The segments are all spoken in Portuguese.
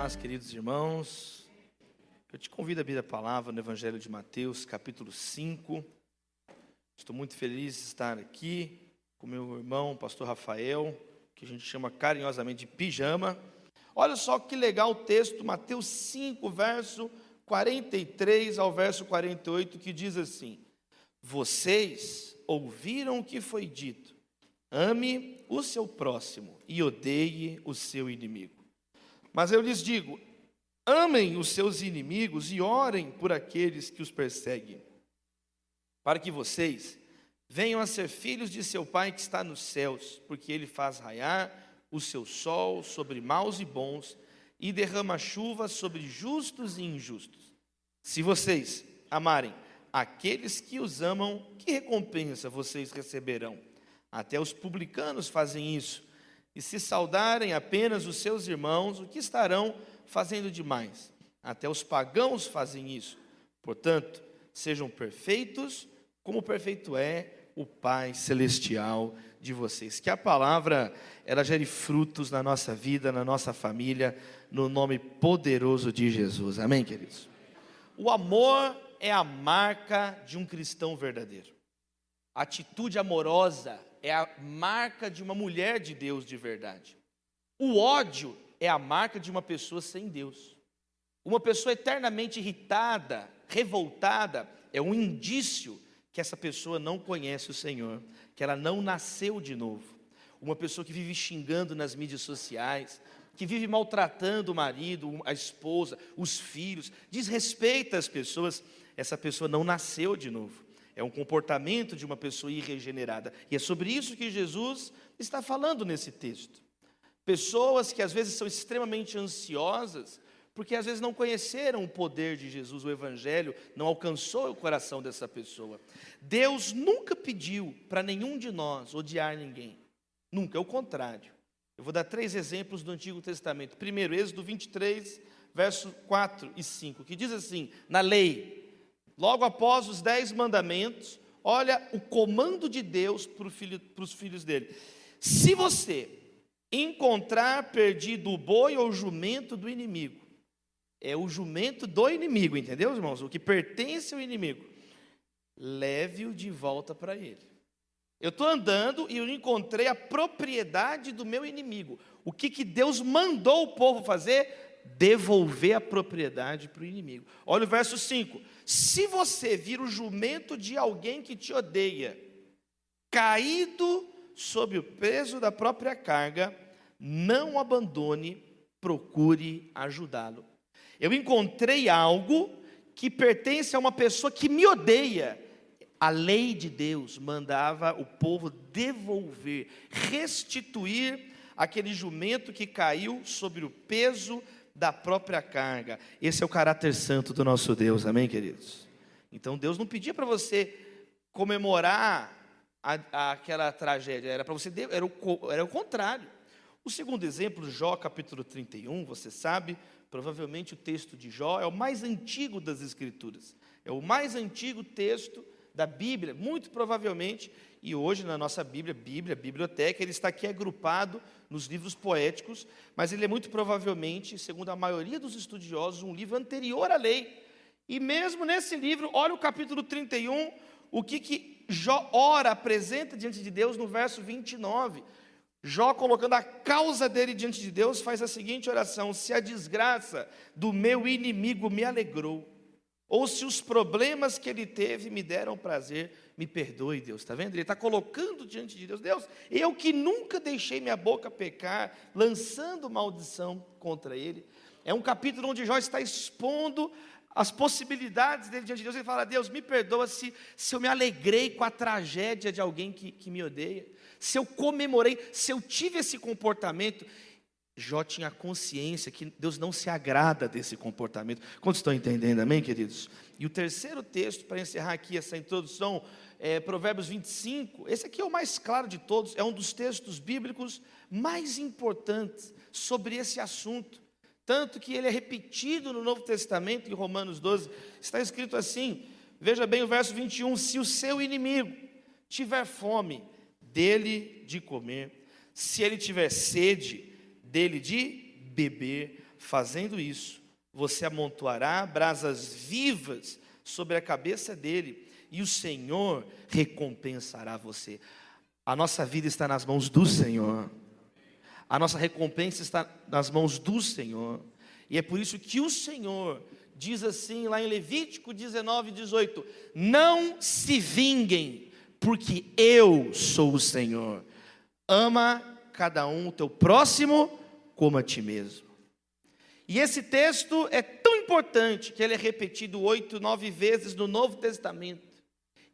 paz, queridos irmãos. Eu te convido a abrir a palavra no Evangelho de Mateus, capítulo 5. Estou muito feliz de estar aqui com meu irmão, pastor Rafael, que a gente chama carinhosamente de Pijama. Olha só que legal o texto, Mateus 5, verso 43 ao verso 48, que diz assim: Vocês ouviram o que foi dito, ame o seu próximo e odeie o seu inimigo. Mas eu lhes digo, amem os seus inimigos e orem por aqueles que os perseguem, para que vocês venham a ser filhos de seu Pai que está nos céus, porque Ele faz raiar o seu sol sobre maus e bons e derrama chuva sobre justos e injustos. Se vocês amarem aqueles que os amam, que recompensa vocês receberão? Até os publicanos fazem isso. E se saudarem apenas os seus irmãos, o que estarão fazendo demais? Até os pagãos fazem isso. Portanto, sejam perfeitos, como perfeito é o Pai Celestial de vocês. Que a palavra, ela gere frutos na nossa vida, na nossa família, no nome poderoso de Jesus. Amém, queridos? O amor é a marca de um cristão verdadeiro. A atitude amorosa é a marca de uma mulher de Deus de verdade. O ódio é a marca de uma pessoa sem Deus. Uma pessoa eternamente irritada, revoltada, é um indício que essa pessoa não conhece o Senhor, que ela não nasceu de novo. Uma pessoa que vive xingando nas mídias sociais, que vive maltratando o marido, a esposa, os filhos, desrespeita as pessoas, essa pessoa não nasceu de novo. É um comportamento de uma pessoa irregenerada. E é sobre isso que Jesus está falando nesse texto. Pessoas que às vezes são extremamente ansiosas, porque às vezes não conheceram o poder de Jesus, o Evangelho não alcançou o coração dessa pessoa. Deus nunca pediu para nenhum de nós odiar ninguém. Nunca, é o contrário. Eu vou dar 3 exemplos do Antigo Testamento. Primeiro, Êxodo 23, verso 4 e 5, que diz assim, na lei, logo após os 10 mandamentos, olha o comando de Deus para os filhos dele. Se você encontrar perdido o boi ou o jumento do inimigo, é o jumento do inimigo, entendeu, irmãos? O que pertence ao inimigo, leve-o de volta para ele. Eu estou andando e eu encontrei a propriedade do meu inimigo. O que Deus mandou o povo fazer? Devolver a propriedade para o inimigo. Olha o verso 5. Se você vir o jumento de alguém que te odeia, caído sob o peso da própria carga, não o abandone, procure ajudá-lo. Eu encontrei algo que pertence a uma pessoa que me odeia. A lei de Deus mandava o povo devolver, restituir aquele jumento que caiu sobre o peso da própria carga. Esse é o caráter santo do nosso Deus, amém, queridos? Então Deus não pedia para você comemorar aquela tragédia, era para você, era o contrário. O segundo exemplo, Jó capítulo 31, você sabe, provavelmente o texto de Jó é o mais antigo das Escrituras, é o mais antigo texto da Bíblia, muito provavelmente, e hoje na nossa biblioteca, ele está aqui agrupado nos livros poéticos, mas ele é muito provavelmente, segundo a maioria dos estudiosos, um livro anterior à lei. E mesmo nesse livro, olha o capítulo 31, o que Jó ora, apresenta diante de Deus no verso 29. Jó, colocando a causa dele diante de Deus, faz a seguinte oração: se a desgraça do meu inimigo me alegrou, ou se os problemas que ele teve me deram prazer, me perdoe, Deus. Está vendo? Ele está colocando diante de Deus: Deus, eu que nunca deixei minha boca pecar, lançando maldição contra ele. É um capítulo onde Jó está expondo as possibilidades dele diante de Deus. Ele fala: Deus, me perdoa se eu me alegrei com a tragédia de alguém que me odeia, se eu comemorei, se eu tive esse comportamento. Jó tinha consciência que Deus não se agrada desse comportamento. Quantos estão entendendo, amém, queridos? E o terceiro texto, para encerrar aqui essa introdução, é Provérbios 25. Esse aqui é o mais claro de todos, é um dos textos bíblicos mais importantes sobre esse assunto. Tanto que ele é repetido no Novo Testamento, em Romanos 12, está escrito assim, veja bem o verso 21, se o seu inimigo tiver fome, dele de comer, se ele tiver sede, dele de beber, fazendo isso, você amontoará brasas vivas sobre a cabeça dele, e o Senhor recompensará você. A nossa vida está nas mãos do Senhor. A nossa recompensa está nas mãos do Senhor. E é por isso que o Senhor diz assim, lá em Levítico 19:18: não se vinguem, porque eu sou o Senhor. Ama cada um o teu próximo como a ti mesmo. E esse texto é tão importante que ele é repetido 8, 9 vezes no Novo Testamento.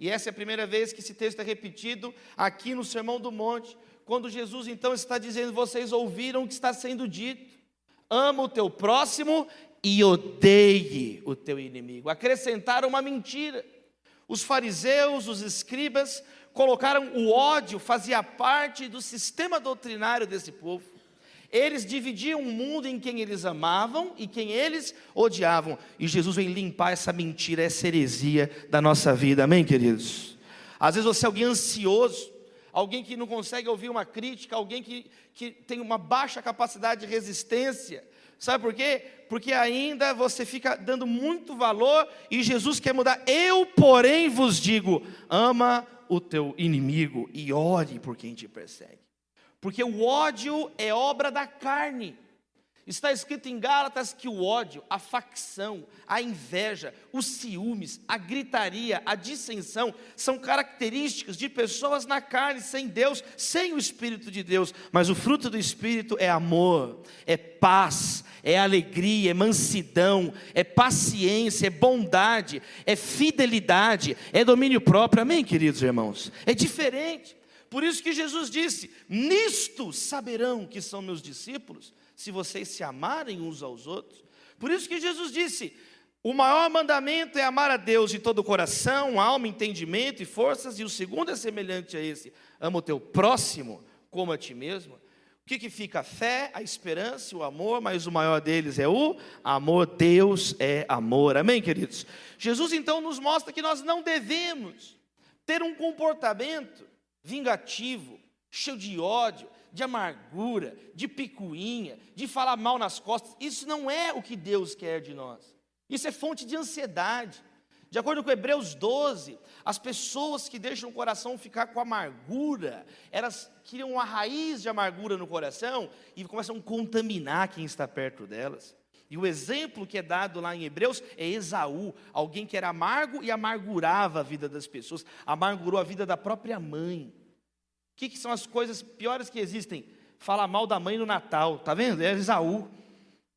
E essa é a primeira vez que esse texto é repetido aqui no Sermão do Monte, quando Jesus então está dizendo: vocês ouviram o que está sendo dito, ama o teu próximo e odeie o teu inimigo. Acrescentaram uma mentira. Os fariseus, os escribas, colocaram o ódio, fazia parte do sistema doutrinário desse povo. Eles dividiam o mundo em quem eles amavam e quem eles odiavam. E Jesus vem limpar essa mentira, essa heresia da nossa vida. Amém, queridos? Às vezes você é alguém ansioso, alguém que não consegue ouvir uma crítica, alguém que tem uma baixa capacidade de resistência. Sabe por quê? Porque ainda você fica dando muito valor e Jesus quer mudar. Eu, porém, vos digo: ama o teu inimigo e ore por quem te persegue. Porque o ódio é obra da carne. Está escrito em Gálatas que o ódio, a facção, a inveja, os ciúmes, a gritaria, a dissensão são características de pessoas na carne, sem Deus, sem o Espírito de Deus. Mas o fruto do Espírito é amor, é paz, é alegria, é mansidão, é paciência, é bondade, é fidelidade, é domínio próprio. Amém, queridos irmãos? É diferente. Por isso que Jesus disse: nisto saberão que são meus discípulos, se vocês se amarem uns aos outros. Por isso que Jesus disse: o maior mandamento é amar a Deus de todo o coração, alma, entendimento e forças, e o segundo é semelhante a esse: ama o teu próximo como a ti mesmo. O que fica? A fé, a esperança e o amor, mas o maior deles é o amor. Deus é amor. Amém, queridos? Jesus então nos mostra que nós não devemos ter um comportamento vingativo, cheio de ódio, de amargura, de picuinha, de falar mal nas costas. Isso não é o que Deus quer de nós. Isso é fonte de ansiedade. De acordo com Hebreus 12, as pessoas que deixam o coração ficar com amargura, elas criam uma raiz de amargura no coração e começam a contaminar quem está perto delas. E o exemplo que é dado lá em Hebreus é Esaú, alguém que era amargo e amargurava a vida das pessoas, amargurou a vida da própria mãe. O que são as coisas piores que existem? Falar mal da mãe no Natal, tá vendo? É Esaú.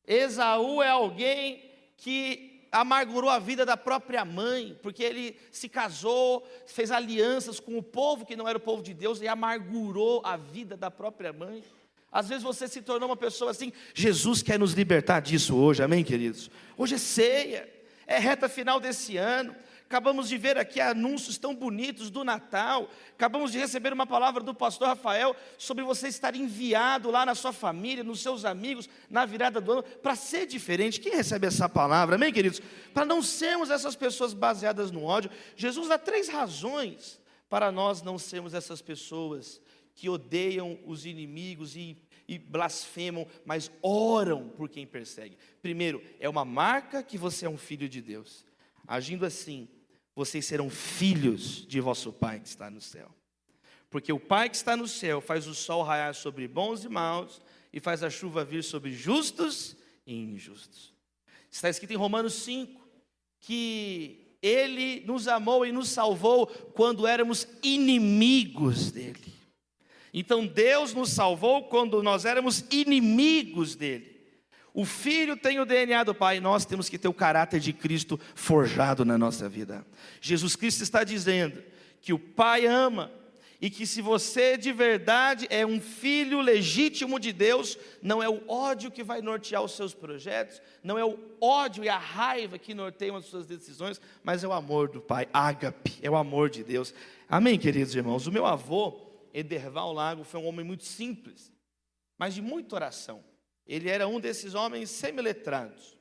Esaú é alguém que amargurou a vida da própria mãe, porque ele se casou, fez alianças com o povo que não era o povo de Deus e amargurou a vida da própria mãe. Às vezes você se tornou uma pessoa assim. Jesus quer nos libertar disso hoje, amém, queridos? Hoje é ceia, é reta final desse ano. Acabamos de ver aqui anúncios tão bonitos do Natal. Acabamos de receber uma palavra do pastor Rafael sobre você estar enviado lá na sua família, nos seus amigos, na virada do ano, para ser diferente. Quem recebe essa palavra, amém, queridos? Para não sermos essas pessoas baseadas no ódio. Jesus dá 3 razões para nós não sermos essas pessoas que odeiam os inimigos e blasfemam, mas oram por quem persegue. Primeiro, é uma marca que você é um filho de Deus. Agindo assim, vocês serão filhos de vosso Pai que está no céu. Porque o Pai que está no céu faz o sol raiar sobre bons e maus, e faz a chuva vir sobre justos e injustos. Está escrito em Romanos 5, que Ele nos amou e nos salvou quando éramos inimigos dEle. Então Deus nos salvou quando nós éramos inimigos dEle. O Filho tem o DNA do Pai, nós temos que ter o caráter de Cristo forjado na nossa vida. Jesus Cristo está dizendo que o Pai ama, e que se você de verdade é um filho legítimo de Deus, não é o ódio que vai nortear os seus projetos, não é o ódio e a raiva que norteiam as suas decisões, mas é o amor do Pai, ágape, é o amor de Deus. Amém, queridos irmãos? O meu avô, Ederval Lago, foi um homem muito simples, mas de muita oração. Ele era um desses homens semiletrados.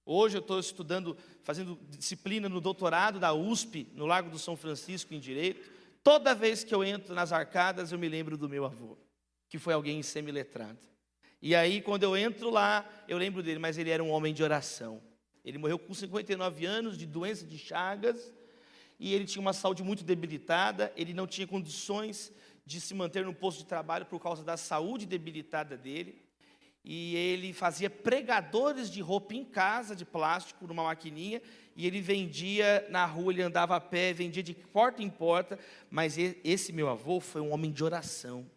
Hoje eu estou estudando, fazendo disciplina no doutorado da USP, no Largo do São Francisco, em Direito. Toda vez que eu entro nas arcadas, eu me lembro do meu avô, que foi alguém semiletrado. E aí, quando eu entro lá, eu lembro dele, mas ele era um homem de oração. Ele morreu com 59 anos de doença de Chagas, e ele tinha uma saúde muito debilitada, ele não tinha condições de se manter no posto de trabalho por causa da saúde debilitada dele, e ele fazia pregadores de roupa em casa, de plástico, numa maquininha, e ele vendia na rua, ele andava a pé, vendia de porta em porta, mas esse meu avô foi um homem de oração,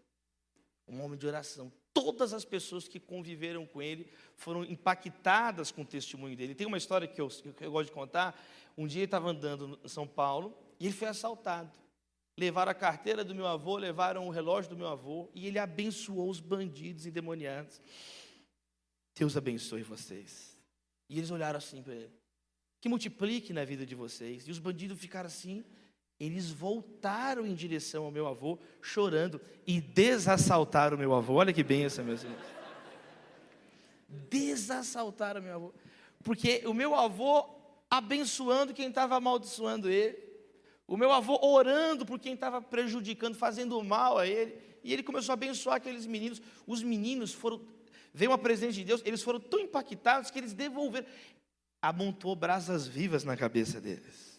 Todas as pessoas que conviveram com ele foram impactadas com o testemunho dele. Tem uma história que eu gosto de contar. Um dia ele estava andando em São Paulo e ele foi assaltado. Levaram a carteira do meu avô, levaram o relógio do meu avô e ele abençoou os bandidos endemoniados. Deus abençoe vocês. E eles olharam assim para ele. Que multiplique na vida de vocês. E os bandidos ficaram assim. Eles voltaram em direção ao meu avô, chorando, e desassaltaram o meu avô. Olha que bênção, meus irmãos. Desassaltaram o meu avô. Porque o meu avô abençoando quem estava amaldiçoando ele. O meu avô orando por quem estava prejudicando, fazendo mal a ele. E ele começou a abençoar aqueles meninos. Os meninos foram, veio a presença de Deus, eles foram tão impactados que eles devolveram. Amontou brasas vivas na cabeça deles.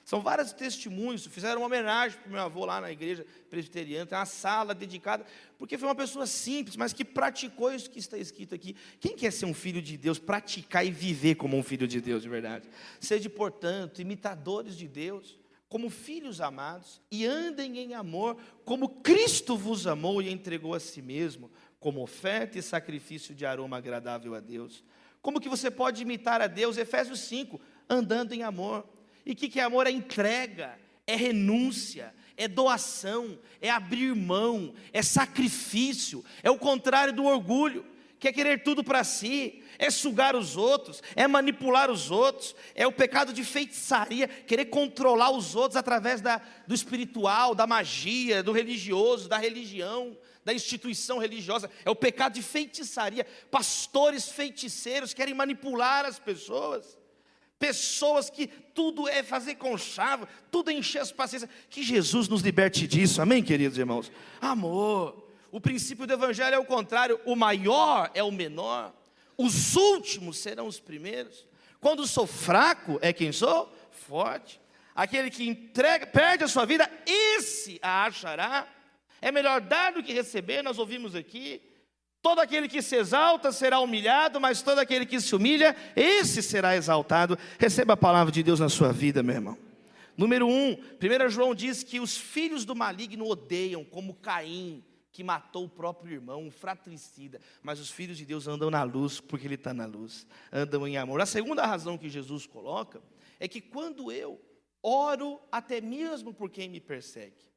São vários testemunhos, fizeram uma homenagem para o meu avô lá na igreja presbiteriana, tem uma sala dedicada, porque foi uma pessoa simples, mas que praticou isso que está escrito aqui. Quem quer ser um filho de Deus, praticar e viver como um filho de Deus de verdade? Sede, portanto, imitadores de Deus, como filhos amados, e andem em amor, como Cristo vos amou e entregou a si mesmo, como oferta e sacrifício de aroma agradável a Deus. Como que você pode imitar a Deus? Efésios 5, andando em amor. E o que é amor? É entrega, é renúncia, é doação, é abrir mão, é sacrifício, é o contrário do orgulho, que é querer tudo para si, é sugar os outros, é manipular os outros, é o pecado de feitiçaria, querer controlar os outros através do espiritual, da magia, do religioso, da religião, da instituição religiosa. É o pecado de feitiçaria. Pastores feiticeiros querem manipular as pessoas. Pessoas que tudo é fazer conchavo, tudo é encher as paciências. Que Jesus nos liberte disso, amém, queridos irmãos? Amor. O princípio do evangelho é o contrário. O maior é o menor. Os últimos serão os primeiros. Quando sou fraco, é quem sou? Forte. Aquele que perde a sua vida, esse a achará. É melhor dar do que receber, nós ouvimos aqui. Todo aquele que se exalta será humilhado, mas todo aquele que se humilha, esse será exaltado. Receba a palavra de Deus na sua vida, meu irmão. Número 1, 1 João diz que os filhos do maligno odeiam, como Caim, que matou o próprio irmão, um fratricida. Mas os filhos de Deus andam na luz, porque ele está na luz, andam em amor. A segunda razão que Jesus coloca, é que quando eu oro até mesmo por quem me persegue,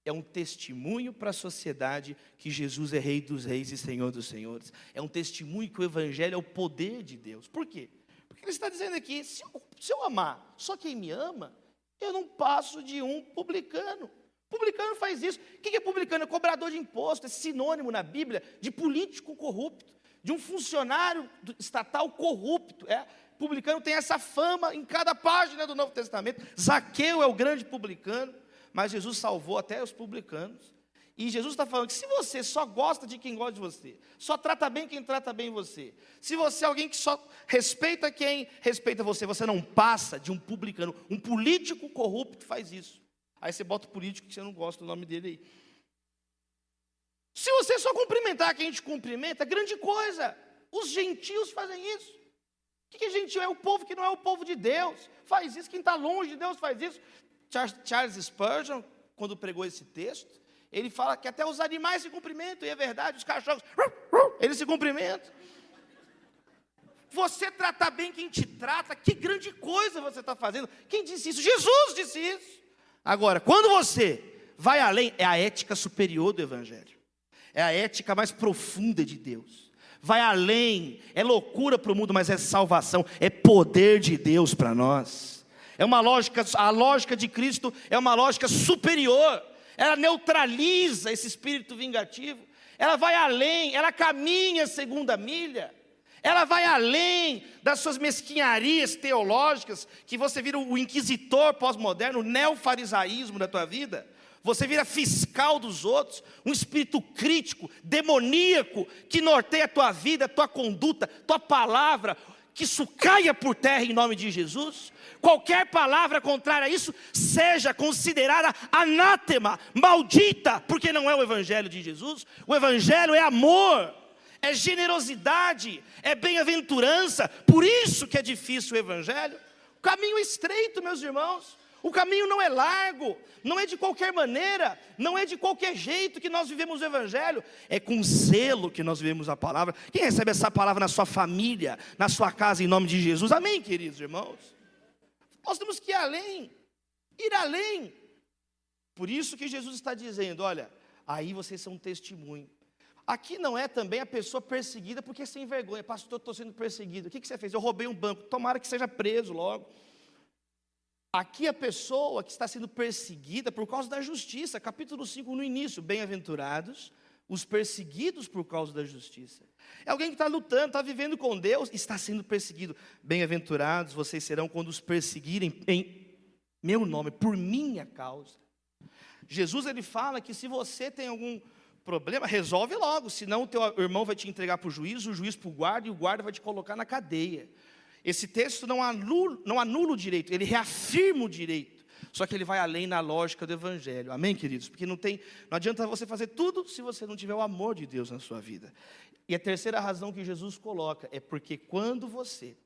é um testemunho para a sociedade que Jesus é Rei dos Reis e Senhor dos Senhores. É um testemunho que o Evangelho é o poder de Deus. Por quê? Porque ele está dizendo aqui, se eu amar só quem me ama, eu não passo de um publicano. Publicano faz isso. O que é publicano? É cobrador de imposto. É sinônimo na Bíblia de político corrupto, de um funcionário estatal corrupto. Publicano tem essa fama em cada página do Novo Testamento. Zaqueu é o grande publicano. Mas Jesus salvou até os publicanos. E Jesus está falando que se você só gosta de quem gosta de você, só trata bem quem trata bem você, se você é alguém que só respeita quem respeita você, você não passa de um publicano. Um político corrupto faz isso. Aí você bota o político que você não gosta do nome dele aí. Se você só cumprimentar quem te cumprimenta, grande coisa. Os gentios fazem isso. O que é gentio? É o povo que não é o povo de Deus. Faz isso, quem está longe de Deus faz isso. Charles Spurgeon, quando pregou esse texto, ele fala que até os animais se cumprimentam, e é verdade, os cachorros, eles se cumprimentam. Você tratar bem quem te trata, que grande coisa você está fazendo. Quem disse isso? Jesus disse isso. Agora, quando você vai além, é a ética superior do Evangelho. É a ética mais profunda de Deus. Vai além, é loucura para o mundo, mas é salvação, é poder de Deus para nós. É uma lógica, a lógica de Cristo é uma lógica superior. Ela neutraliza esse espírito vingativo. Ela vai além, ela caminha a segunda milha. Ela vai além das suas mesquinharias teológicas, que você vira o inquisitor pós-moderno, o neofarisaísmo da tua vida. Você vira fiscal dos outros, um espírito crítico, demoníaco, que norteia a tua vida, a tua conduta, tua palavra, que isso caia por terra em nome de Jesus. Qualquer palavra contrária a isso seja considerada anátema, maldita, porque não é o evangelho de Jesus. O evangelho é amor, é generosidade, é bem-aventurança. Por isso que é difícil o evangelho. O caminho é estreito, meus irmãos. O caminho não é largo, não é de qualquer maneira, não é de qualquer jeito que nós vivemos o evangelho. É com zelo que nós vivemos a palavra. Quem recebe essa palavra na sua família, na sua casa, em nome de Jesus? Amém, queridos irmãos? Nós temos que ir além. Por isso que Jesus está dizendo, olha, aí vocês são um testemunho. Aqui não é também a pessoa perseguida porque é sem vergonha. Pastor, eu estou sendo perseguido. O que você fez? Eu roubei um banco. Tomara que seja preso logo. Aqui a pessoa que está sendo perseguida por causa da justiça. Capítulo 5 no início. Bem-aventurados os perseguidos por causa da justiça. É alguém que está lutando, está vivendo com Deus, está sendo perseguido. Bem-aventurados vocês serão quando os perseguirem em meu nome, por minha causa. Jesus ele fala que se você tem algum problema, resolve logo, senão o teu irmão vai te entregar para o juiz para o guarda, e o guarda vai te colocar na cadeia. Esse texto não anula o direito, ele reafirma o direito. Só que ele vai além na lógica do evangelho. Amém, queridos? Porque não adianta você fazer tudo se você não tiver o amor de Deus na sua vida. E a terceira razão que Jesus coloca é porque quando você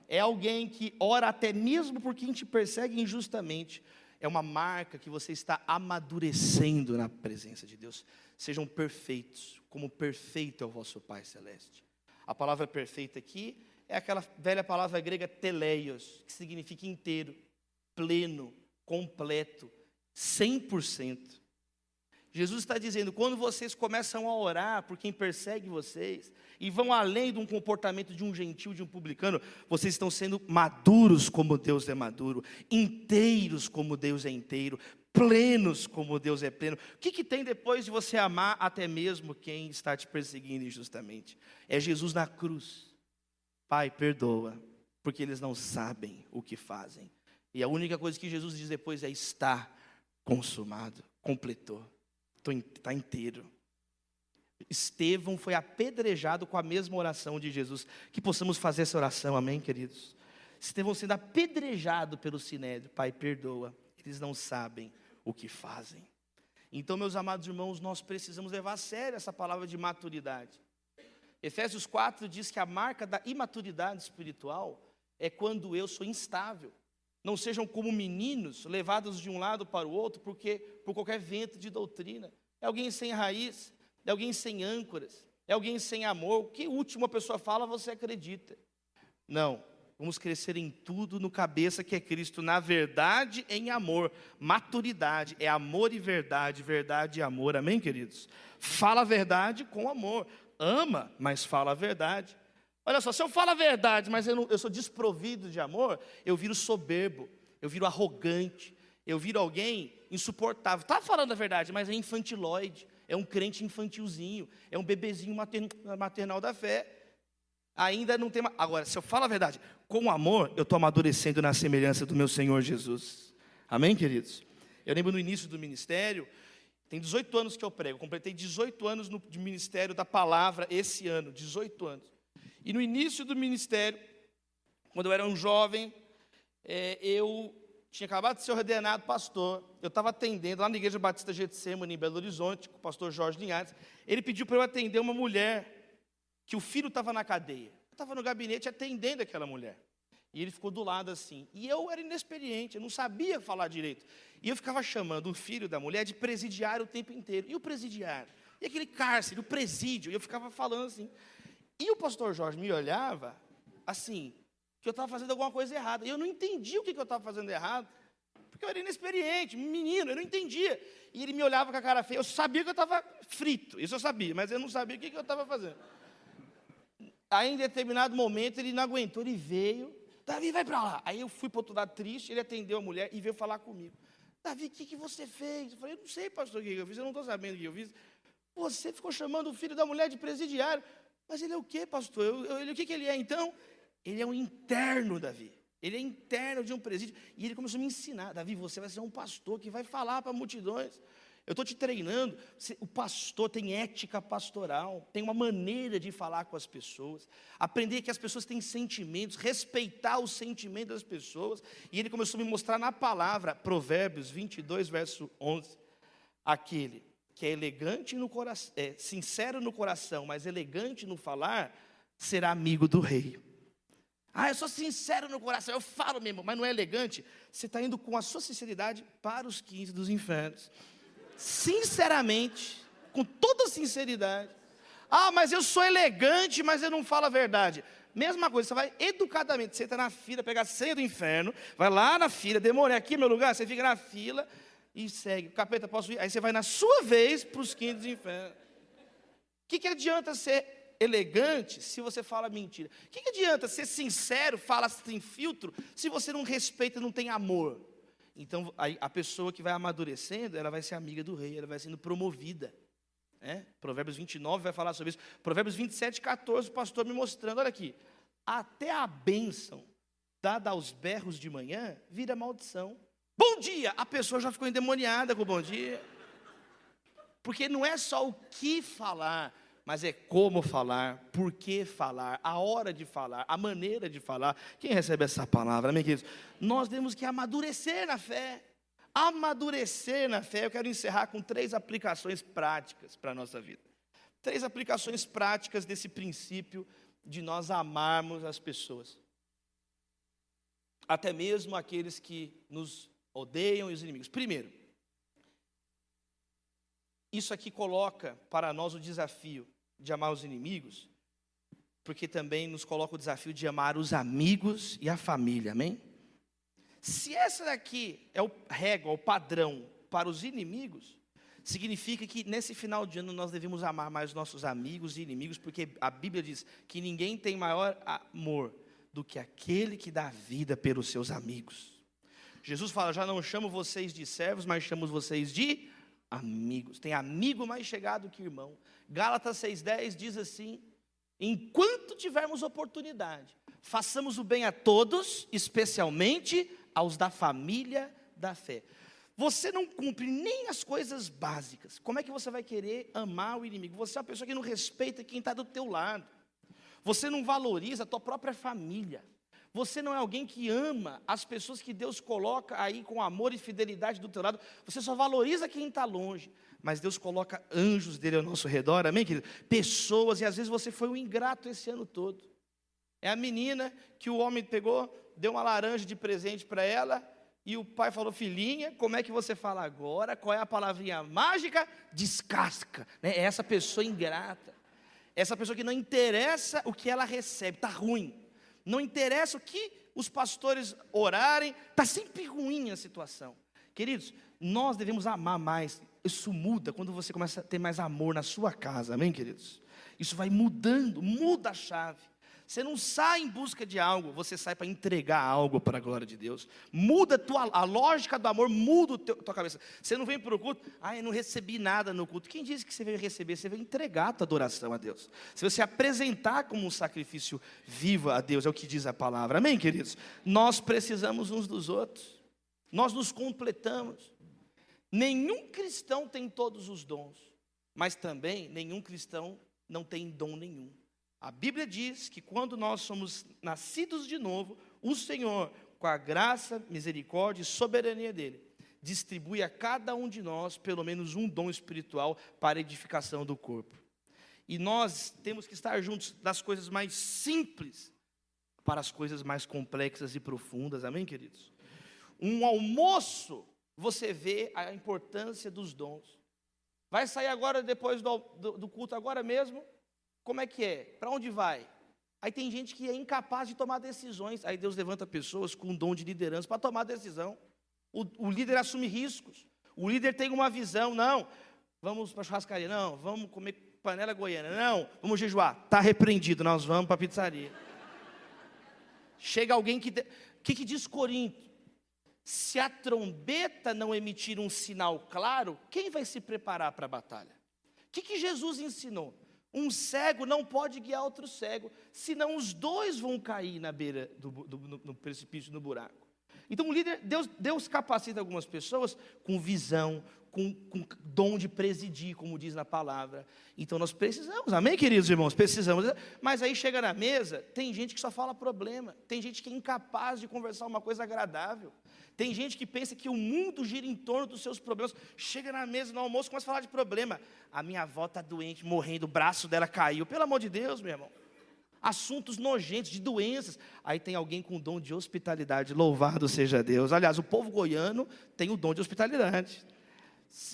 é alguém que ora até mesmo por quem te persegue injustamente, é uma marca que você está amadurecendo na presença de Deus. Sejam perfeitos, como perfeito é o vosso Pai Celeste. A palavra perfeita aqui é aquela velha palavra grega teleios, que significa inteiro, pleno, completo, 100%. Jesus está dizendo, quando vocês começam a orar por quem persegue vocês, e vão além de um comportamento de um gentil, de um publicano, vocês estão sendo maduros como Deus é maduro, inteiros como Deus é inteiro, plenos como Deus é pleno. O que tem depois de você amar até mesmo quem está te perseguindo injustamente? É Jesus na cruz. Pai, perdoa, porque eles não sabem o que fazem. E a única coisa que Jesus diz depois é: está consumado, completou, está inteiro. Estevão foi apedrejado com a mesma oração de Jesus. Que possamos fazer essa oração, amém, queridos? Estevão sendo apedrejado pelo Sinédrio. Pai, perdoa, eles não sabem o que fazem. Então, meus amados irmãos, nós precisamos levar a sério essa palavra de maturidade. Efésios 4 diz que a marca da imaturidade espiritual é quando eu sou instável. Não sejam como meninos, levados de um lado para o outro, por qualquer vento de doutrina. É alguém sem raiz, é alguém sem âncoras, é alguém sem amor. O que a última pessoa fala, você acredita. Não, vamos crescer em tudo no cabeça que é Cristo, na verdade, em amor. Maturidade é amor e verdade, verdade e amor. Amém, queridos? Fala a verdade com amor. Ama, mas fala a verdade. Olha só, se eu falo a verdade, mas eu sou desprovido de amor, eu viro soberbo, eu viro arrogante, eu viro alguém insuportável. Está falando a verdade, mas é infantiloide, é um crente infantilzinho, é um bebezinho maternal da fé. Ainda não tem... Agora, se eu falo a verdade com amor, eu estou amadurecendo na semelhança do meu Senhor Jesus. Amém, queridos? Eu lembro no início do ministério... Tem 18 anos que eu prego, completei 18 anos de ministério da palavra esse ano, 18 anos. E no início do ministério, quando eu era um jovem, eu tinha acabado de ser ordenado pastor, eu estava atendendo lá na Igreja Batista Getsemane, em Belo Horizonte, com o pastor Jorge Linhares. Ele pediu para eu atender uma mulher, que o filho estava na cadeia. Eu estava no gabinete atendendo aquela mulher. E ele ficou do lado assim. E eu era inexperiente, eu não sabia falar direito. E eu ficava chamando o filho da mulher de presidiário o tempo inteiro. E o presidiário? E aquele cárcere, o presídio? E eu ficava falando assim. E o pastor Jorge me olhava assim, que eu estava fazendo alguma coisa errada. E eu não entendia o que eu estava fazendo errado. Porque eu era inexperiente, menino, eu não entendia. E ele me olhava com a cara feia. Eu sabia que eu estava frito, isso eu sabia. Mas eu não sabia o que eu estava fazendo. Aí, em determinado momento, ele não aguentou, ele veio. Davi, vai para lá. Aí eu fui para o outro lado triste, ele atendeu a mulher e veio falar comigo. Davi, o que você fez? Eu falei, eu não sei, pastor, o que eu fiz, eu não estou sabendo o que eu fiz. Você ficou chamando o filho da mulher de presidiário. Mas ele é o quê, pastor? O que ele é, então? Ele é um interno, Davi. Ele é interno de um presídio. E ele começou a me ensinar. Davi, você vai ser um pastor que vai falar para multidões. Eu estou te treinando. O pastor tem ética pastoral, tem uma maneira de falar com as pessoas, aprender que as pessoas têm sentimentos, respeitar os sentimentos das pessoas. E ele começou a me mostrar na palavra, Provérbios 22, verso 11, aquele que é elegante no coração, sincero no coração, mas elegante no falar, será amigo do rei. Eu sou sincero no coração, eu falo mesmo, mas não é elegante. Você está indo com a sua sinceridade para os quintos dos infernos. Sinceramente, com toda sinceridade. Mas eu sou elegante, mas eu não falo a verdade. Mesma coisa, você vai educadamente, você entra na fila, pega a senha do inferno, vai lá na fila, demora, aqui é meu lugar, você fica na fila e segue. Capeta, posso ir? Aí você vai na sua vez para os quintos dos infernos. O que adianta ser elegante se você fala mentira? O que adianta ser sincero, fala sem filtro, se você não respeita, não tem amor? Então, a pessoa que vai amadurecendo, ela vai ser amiga do rei, ela vai sendo promovida. Provérbios 29 vai falar sobre isso. Provérbios 27, 14, o pastor me mostrando, olha aqui. Até a bênção dada aos berros de manhã vira maldição. Bom dia! A pessoa já ficou endemoniada com o bom dia. Porque não é só o que falar, mas é como falar, por que falar, a hora de falar, a maneira de falar. Quem recebe essa palavra, amém, queridos? Nós temos que amadurecer na fé. Amadurecer na fé. Eu quero encerrar com 3 aplicações práticas para a nossa vida. 3 aplicações práticas desse princípio de nós amarmos as pessoas. Até mesmo aqueles que nos odeiam e os inimigos. Primeiro, isso aqui coloca para nós o desafio de amar os inimigos, porque também nos coloca o desafio de amar os amigos e a família, amém? Se essa daqui é o régua, o padrão para os inimigos, significa que nesse final de ano nós devemos amar mais nossos amigos e inimigos, porque a Bíblia diz que ninguém tem maior amor do que aquele que dá vida pelos seus amigos. Jesus fala, já não chamo vocês de servos, mas chamo vocês de amigos. Tem amigo mais chegado que irmão. Gálatas 6,10 diz assim, enquanto tivermos oportunidade, façamos o bem a todos, especialmente aos da família da fé. Você não cumpre nem as coisas básicas, como é que você vai querer amar o inimigo? Você é uma pessoa que não respeita quem está do teu lado. Você não valoriza a tua própria família. Você não é alguém que ama as pessoas que Deus coloca aí com amor e fidelidade do teu lado. Você só valoriza quem está longe. Mas Deus coloca anjos dele ao nosso redor, amém, querido? Pessoas, e às vezes você foi um ingrato esse ano todo. É a menina que o homem pegou, deu uma laranja de presente para ela, e o pai falou, filhinha, como é que você fala agora? Qual é a palavrinha mágica? Descasca. É essa pessoa ingrata. Essa pessoa que não interessa o que ela recebe, está ruim. Não interessa o que os pastores orarem, está sempre ruim a situação. Queridos, nós devemos amar mais. Isso muda quando você começa a ter mais amor na sua casa, amém, queridos? Isso vai mudando, muda a chave. Você não sai em busca de algo, você sai para entregar algo para a glória de Deus. Muda a lógica do amor, muda a tua cabeça. Você não vem para o culto, eu não recebi nada no culto. Quem disse que você veio receber? Você veio entregar a tua adoração a Deus. Se você apresentar como um sacrifício vivo a Deus, é o que diz a palavra. Amém, queridos? Nós precisamos uns dos outros. Nós nos completamos. Nenhum cristão tem todos os dons, mas também nenhum cristão não tem dom nenhum. A Bíblia diz que quando nós somos nascidos de novo, o Senhor, com a graça, misericórdia e soberania dEle, distribui a cada um de nós pelo menos um dom espiritual para a edificação do corpo. E nós temos que estar juntos das coisas mais simples para as coisas mais complexas e profundas, amém, queridos? Um almoço, você vê a importância dos dons. Vai sair agora, depois do culto, agora mesmo? Como é que é? Para onde vai? Aí tem gente que é incapaz de tomar decisões. Aí Deus levanta pessoas com dom de liderança para tomar decisão. O líder assume riscos. O líder tem uma visão. Não, vamos para a churrascaria. Não, vamos comer panela goiana. Não, vamos jejuar. Está repreendido, nós vamos para a pizzaria. Chega alguém que... O que diz Corinto? Se a trombeta não emitir um sinal claro, quem vai se preparar para a batalha? O que Jesus ensinou? Um cego não pode guiar outro cego, senão os dois vão cair na beira no precipício, no buraco. Então o líder, Deus capacita algumas pessoas com visão, com dom de presidir, como diz na palavra. Então nós precisamos, amém, queridos irmãos? Precisamos. Mas aí chega na mesa, tem gente que só fala problema, tem gente que é incapaz de conversar uma coisa agradável, tem gente que pensa que o mundo gira em torno dos seus problemas. Chega na mesa, no almoço, começa a falar de problema. A minha avó está doente, morrendo, o braço dela caiu. Pelo amor de Deus, meu irmão. Assuntos nojentos, de doenças. Aí tem alguém com o dom de hospitalidade, louvado seja Deus. Aliás, o povo goiano tem o dom de hospitalidade.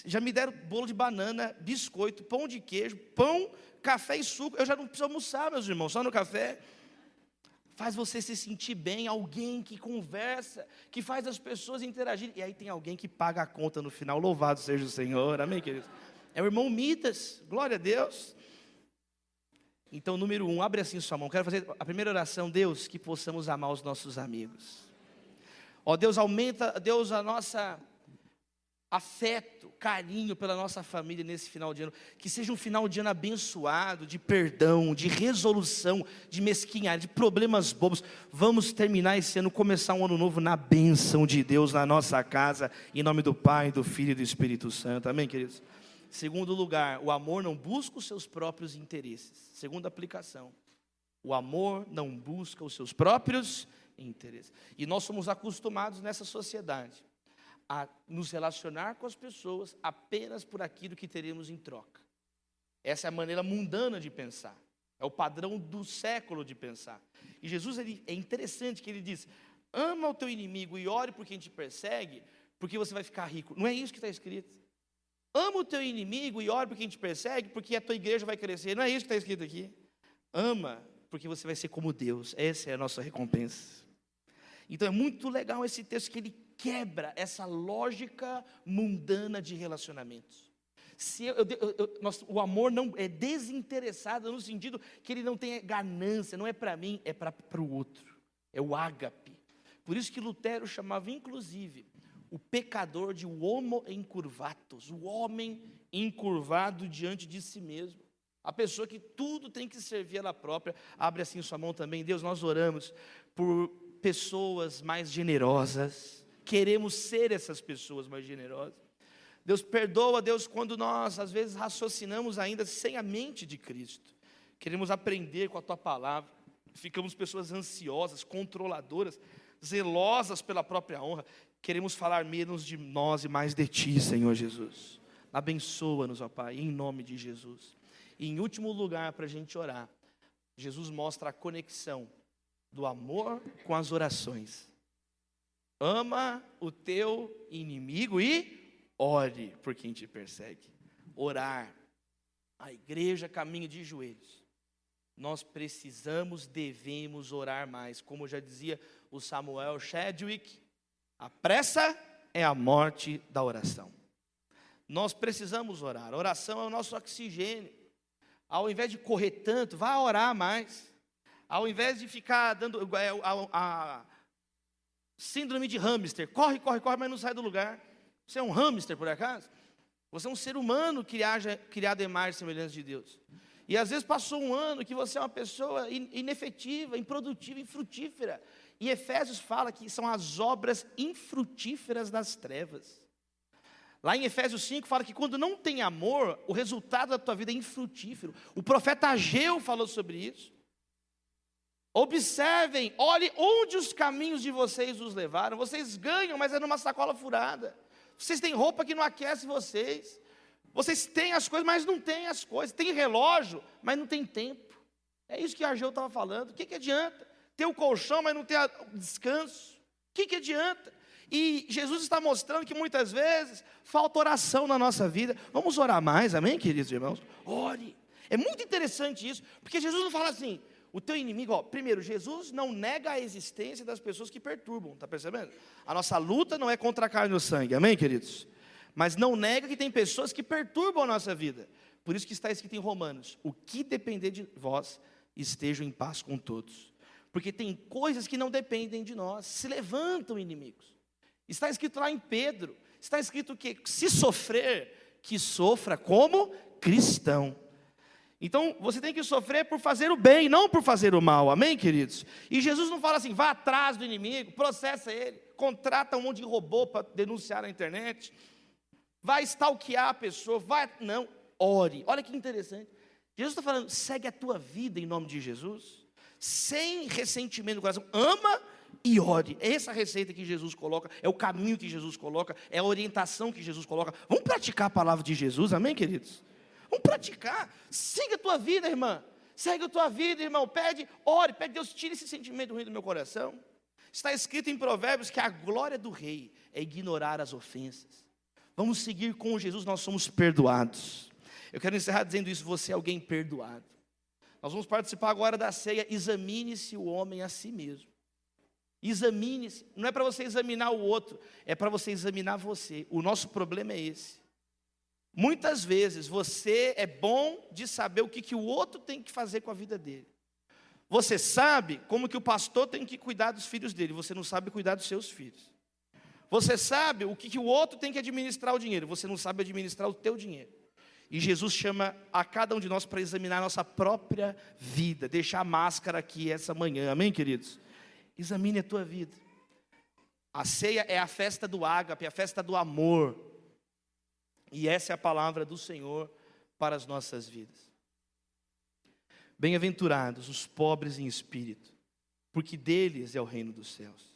Já me deram bolo de banana, biscoito, pão de queijo, pão, café e suco. Eu já não preciso almoçar, meus irmãos, só no café. Faz você se sentir bem, alguém que conversa, que faz as pessoas interagirem. E aí tem alguém que paga a conta no final, louvado seja o Senhor, amém, queridos? É o irmão Midas, glória a Deus. Então, número 1, abre assim sua mão. Quero fazer a primeira oração. Deus, que possamos amar os nossos amigos. Ó Deus, aumenta, Deus, a nossa afeto, carinho pela nossa família nesse final de ano. Que seja um final de ano abençoado, de perdão, de resolução, de mesquinharia, de problemas bobos. Vamos terminar esse ano, começar um ano novo na bênção de Deus, na nossa casa, em nome do Pai, do Filho e do Espírito Santo. Amém, queridos? Segundo lugar, o amor não busca os seus próprios interesses. Segunda aplicação, o amor não busca os seus próprios interesses. E nós somos acostumados nessa sociedade a nos relacionar com as pessoas apenas por aquilo que teremos em troca. Essa é a maneira mundana de pensar. É o padrão do século de pensar. E Jesus, é interessante que ele diz: ama o teu inimigo e ore por quem te persegue, porque você vai ficar rico. Não é isso que está escrito. Ama o teu inimigo e ore por quem te persegue, porque a tua igreja vai crescer. Não é isso que está escrito aqui. Ama, porque você vai ser como Deus. Essa é a nossa recompensa. Então é muito legal esse texto, que ele quebra essa lógica mundana de relacionamentos. O amor não é desinteressado, no sentido que ele não tem ganância, não é para mim, é para o outro. É o ágape. Por isso que Lutero chamava, inclusive, o pecador de homo incurvatus, o homem encurvado diante de si mesmo. A pessoa que tudo tem que servir ela própria. Abre assim sua mão também. Deus, nós oramos por pessoas mais generosas. Queremos ser essas pessoas mais generosas. Deus, perdoa, Deus, quando nós às vezes raciocinamos ainda sem a mente de Cristo. Queremos aprender com a Tua palavra. Ficamos pessoas ansiosas, controladoras, zelosas pela própria honra. Queremos falar menos de nós e mais de Ti, Senhor Jesus. Abençoa-nos, ó Pai, em nome de Jesus. E em último lugar, para a gente orar, Jesus mostra a conexão do amor com as orações. Ama o teu inimigo e ore por quem te persegue. Orar. A igreja caminha de joelhos. Nós precisamos, devemos orar mais. Como já dizia o Samuel Chadwick, a pressa é a morte da oração. Nós precisamos orar. A oração é o nosso oxigênio. Ao invés de correr tanto, vá orar mais. Ao invés de ficar dando a síndrome de hamster, corre, mas não sai do lugar. Você é um hamster, por acaso? Você é um ser humano criado à imagem e semelhança de Deus. E às vezes passou um ano que você é uma pessoa inefetiva, improdutiva, infrutífera. E Efésios fala que são as obras infrutíferas das trevas. Lá em Efésios 5 fala que quando não tem amor, o resultado da tua vida é infrutífero. O profeta Ageu falou sobre isso. Observem, olhem onde os caminhos de vocês os levaram. Vocês ganham, mas é numa sacola furada. Vocês têm roupa que não aquece vocês. Vocês têm as coisas, mas não têm as coisas. Tem relógio, mas não tem tempo. É isso que Ageu estava falando. O que adianta? Ter o colchão, mas não ter o descanso. O que adianta? E Jesus está mostrando que muitas vezes falta oração na nossa vida. Vamos orar mais, amém, queridos irmãos? Ore. É muito interessante isso, porque Jesus não fala assim, o teu inimigo, primeiro, Jesus não nega a existência das pessoas que perturbam, está percebendo? A nossa luta não é contra a carne e o sangue, amém, queridos? Mas não nega que tem pessoas que perturbam a nossa vida. Por isso que está escrito em Romanos, o que depender de vós, estejam em paz com todos. Porque tem coisas que não dependem de nós, se levantam inimigos. Está escrito lá em Pedro, está escrito que se sofrer, que sofra como cristão. Então, você tem que sofrer por fazer o bem, não por fazer o mal, amém, queridos? E Jesus não fala assim, vá atrás do inimigo, processa ele, contrata um monte de robô para denunciar na internet, vai stalkear a pessoa, não, ore. Olha que interessante, Jesus está falando, segue a tua vida em nome de Jesus, sem ressentimento no coração, ama e ore. É essa receita que Jesus coloca, é o caminho que Jesus coloca, é a orientação que Jesus coloca. Vamos praticar a palavra de Jesus, amém, queridos? Vamos praticar, siga a tua vida, irmã, segue a tua vida, irmão, ore, pede Deus, tire esse sentimento ruim do meu coração. Está escrito em Provérbios que a glória do rei é ignorar as ofensas. Vamos seguir com Jesus, nós somos perdoados. Eu quero encerrar dizendo isso, você é alguém perdoado. Nós vamos participar agora da ceia, examine-se o homem a si mesmo. Examine-se, não é para você examinar o outro, é para você examinar você. O nosso problema é esse. Muitas vezes você é bom de saber o que o outro tem que fazer com a vida dele. Você sabe como que o pastor tem que cuidar dos filhos dele, você não sabe cuidar dos seus filhos. Você sabe o que o outro tem que administrar o dinheiro, você não sabe administrar o teu dinheiro. E Jesus chama a cada um de nós para examinar a nossa própria vida, deixar a máscara aqui essa manhã, amém, queridos? Examine a tua vida. A ceia é a festa do ágape, a festa do amor. E essa é a palavra do Senhor para as nossas vidas. Bem-aventurados os pobres em espírito, porque deles é o reino dos céus.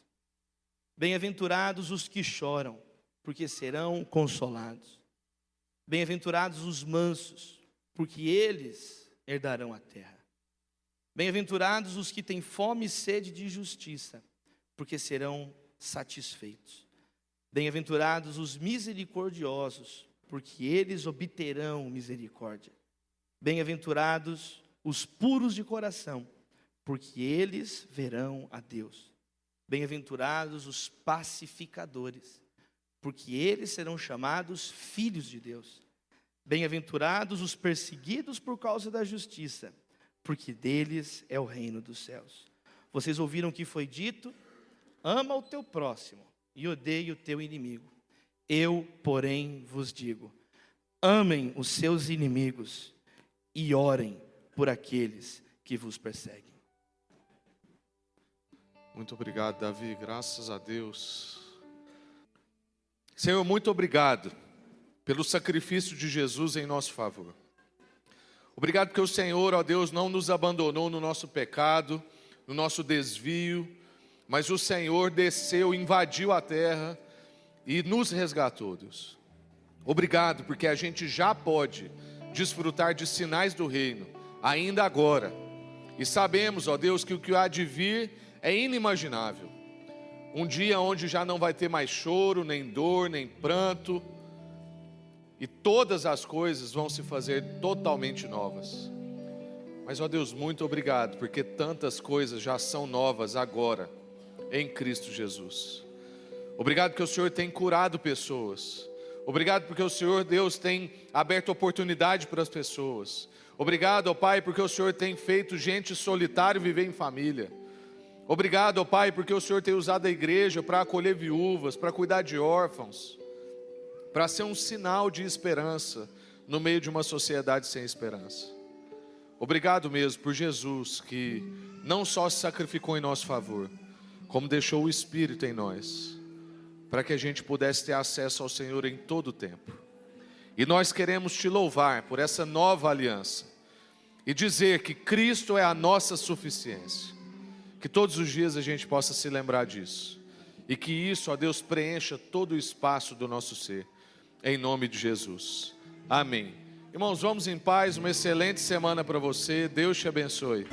Bem-aventurados os que choram, porque serão consolados. Bem-aventurados os mansos, porque eles herdarão a terra. Bem-aventurados os que têm fome e sede de justiça, porque serão satisfeitos. Bem-aventurados os misericordiosos, porque eles obterão misericórdia. Bem-aventurados os puros de coração, porque eles verão a Deus. Bem-aventurados os pacificadores, porque eles serão chamados filhos de Deus. Bem-aventurados os perseguidos por causa da justiça, porque deles é o reino dos céus. Vocês ouviram o que foi dito? Ama o teu próximo e odeia o teu inimigo. Eu, porém, vos digo, amem os seus inimigos e orem por aqueles que vos perseguem. Muito obrigado, Davi, graças a Deus. Senhor, muito obrigado pelo sacrifício de Jesus em nosso favor. Obrigado porque o Senhor, ó Deus, não nos abandonou no nosso pecado, no nosso desvio, mas o Senhor desceu, invadiu a terra e nos resgatou, Deus. Obrigado, porque a gente já pode desfrutar de sinais do reino, ainda agora. E sabemos, ó Deus, que o que há de vir é inimaginável. Um dia onde já não vai ter mais choro, nem dor, nem pranto. E todas as coisas vão se fazer totalmente novas. Mas, ó Deus, muito obrigado, porque tantas coisas já são novas agora, em Cristo Jesus. Obrigado porque o Senhor tem curado pessoas. Obrigado porque o Senhor, Deus, tem aberto oportunidade para as pessoas. Obrigado, ó Pai, porque o Senhor tem feito gente solitária viver em família. Obrigado, ó Pai, porque o Senhor tem usado a igreja para acolher viúvas, para cuidar de órfãos, para ser um sinal de esperança no meio de uma sociedade sem esperança. Obrigado mesmo por Jesus, que não só se sacrificou em nosso favor, como deixou o Espírito em nós, para que a gente pudesse ter acesso ao Senhor em todo o tempo. E nós queremos te louvar por essa nova aliança e dizer que Cristo é a nossa suficiência. Que todos os dias a gente possa se lembrar disso e que isso, ó Deus, preencha todo o espaço do nosso ser, em nome de Jesus. Amém. Irmãos, vamos em paz, uma excelente semana para você. Deus te abençoe.